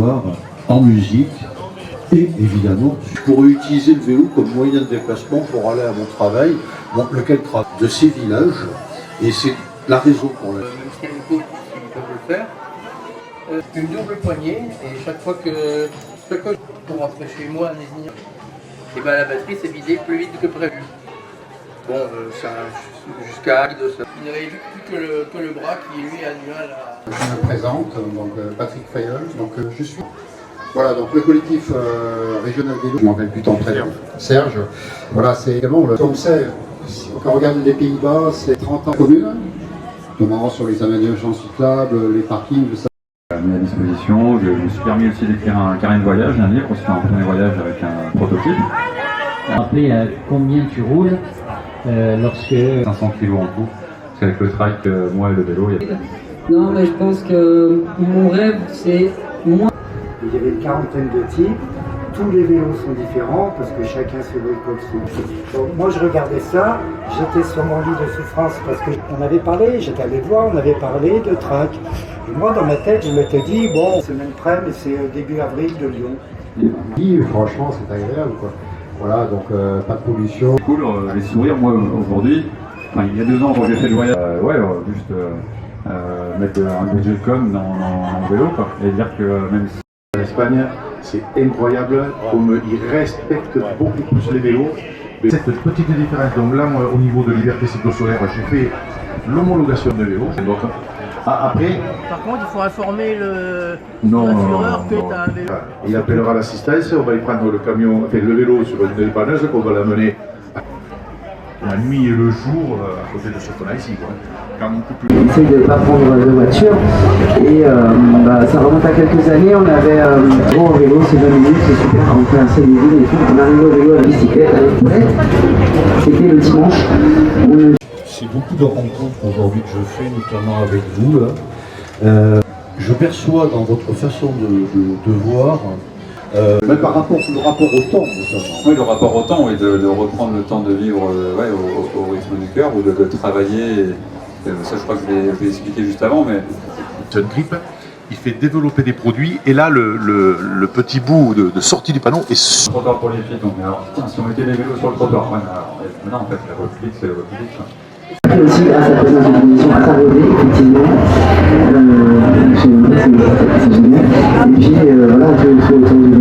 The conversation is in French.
territoire, en musique et évidemment pour utiliser le vélo comme moyen de déplacement pour aller à mon travail, lequel travaille de ces villages, et c'est la raison pour laquelle. Même s'il y a une coupe qui peuvent le faire, une double poignée, et chaque fois que pour rentrer chez moi à Nézignan, et ben la batterie s'est vidée plus vite que prévu. Bon, ça jusqu'à ça. Il n'avait plus que le bras qui lui a du mal à. Je me présente, donc Patrick Fayeul, donc je suis. Voilà, donc le collectif régional vélo, je m'en rappelle plus tant très bien. Serge, voilà, c'est également le. Comme c'est, quand on regarde les Pays-Bas, c'est 30 ans communes, notamment sur les aménagements cyclables, les parkings, tout ça. Mis à disposition, je me suis permis aussi d'écrire un carnet de voyage, un livre, c'est un premier voyage avec un prototype. Rappelez à combien tu roules lorsque... 500 kg en tout, parce qu'avec le trike, moi et le vélo, il y a... Non, mais je pense que mon rêve, c'est moins. Il y avait une quarantaine de types, tous les vélos sont différents parce que chacun se récolte son. Donc moi je regardais ça, j'étais sur mon lit de souffrance parce qu'on avait parlé, j'étais allé voir, on avait parlé de track. Et moi dans ma tête je m'étais dit, bon, semaine près, mais c'est début avril de Lyon. Et franchement c'est agréable quoi. Voilà, donc pas de pollution. Cool, les sourires, moi aujourd'hui, enfin, il y a 2 ans quand j'ai fait le voyage, juste mettre un budget de com dans le vélo, quoi, et dire que même si... En Espagne, c'est incroyable comme ils respectent beaucoup plus les vélos. Cette petite différence, donc là, moi, au niveau de liberté cyclo-solaire, j'ai fait l'homologation de vélo. Donc, après... Par contre, il faut informer l'assureur que tu as un vélo. Il appellera l'assistance, on va y prendre le camion, enfin, le vélo sur une dépanneuse, qu'on va l'amener la nuit et le jour à côté de ce qu'on a ici. Quoi. Quand on coupe On essaye de ne pas prendre de voiture et ça remonte à quelques années, on avait bon, au vélo c'est 20 minutes, c'est super, on fait un seul villes et tout, on arrive au vélo à la bicyclette, à la c'était le dimanche. C'est beaucoup de rencontres aujourd'hui que je fais, notamment avec vous. Là. Je perçois dans votre façon de voir, même par rapport le rapport au temps notamment. Oui, le rapport au temps, et de reprendre le temps de vivre au rythme du cœur, ou de travailler. Ça, je crois que je l'ai expliqué juste avant, mais... C'est une grippe, il fait développer des produits, et là, le petit bout de sortie du panneau est... Trottoir pour les piétons, mais alors, tiens, si on mettait les vélos sur le trottoir, maintenant, en fait, la voie publique, c'est la voie publique. Et aussi grâce à la présence d'une émission à Saint-Rosé, effectivement, c'est génial. Et puis voilà, on fait autour du